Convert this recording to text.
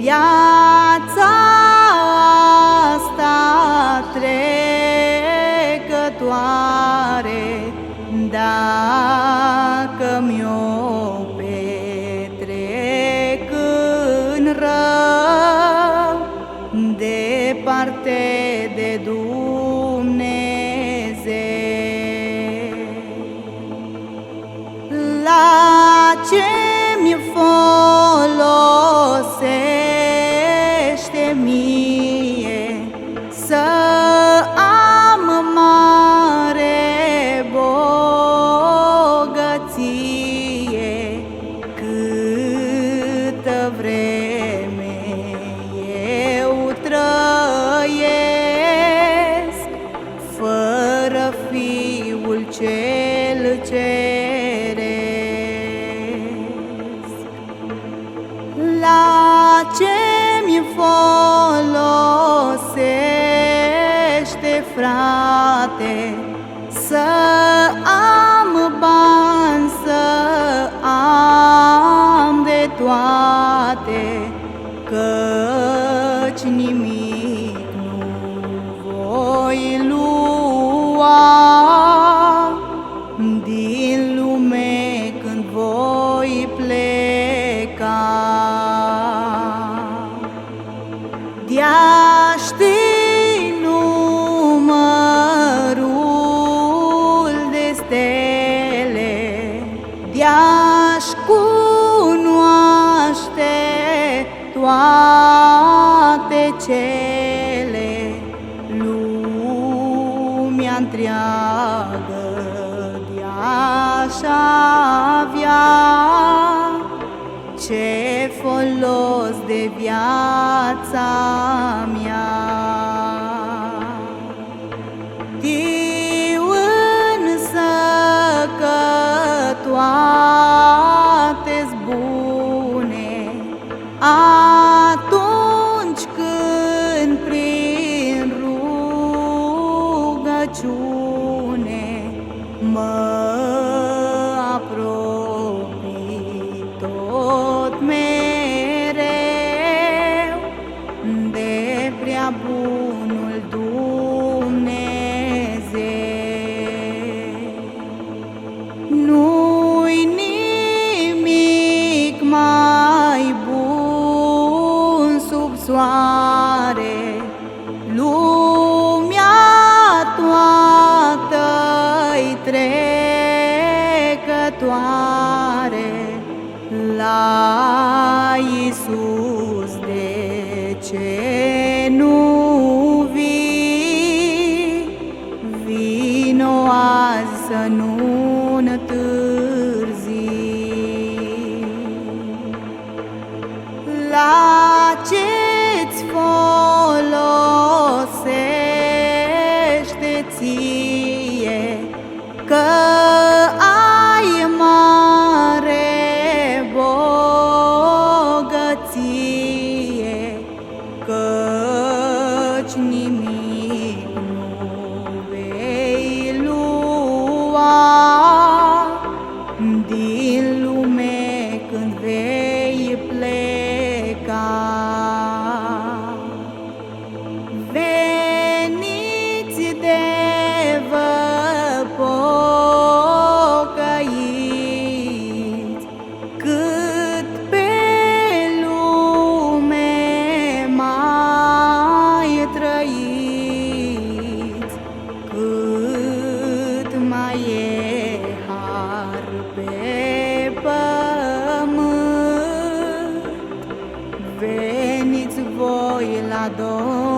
viața asta trecătoare, dacă mi-o petrec în rău, departe de Dumnezeu. La ce-mi folosește mie să am mare bogăție, câtă vreme eu trăiesc fără Fiul cel ceresc? La ce-mi folosește, frate, să am bani, să am de toate, căci nimic nu voi lua din lume când voi pleca. De-aș ști numărul de stele, de-aș cunoaște toate cele, lumea întreagă de-aș avea, ce folos de viața mea? Știu însă că toate-s bune atunci când prin rugăciune mă apropii tot mereu de prea bunul Dumnezeu. Nu-i nimic mai bun sub soare, lumea toată-i trecătoare, la Iisus de ce nu vii? Vino azi să nu întârzii. La ce-ți folosește ție că ai mare bogăție, căci nimic nu vei lua din lume când vei pleca. Veniți de vă pocăiți, cât pe lume mai trăiți, cât mai e har pe pământ. Veniți voi la Domnul.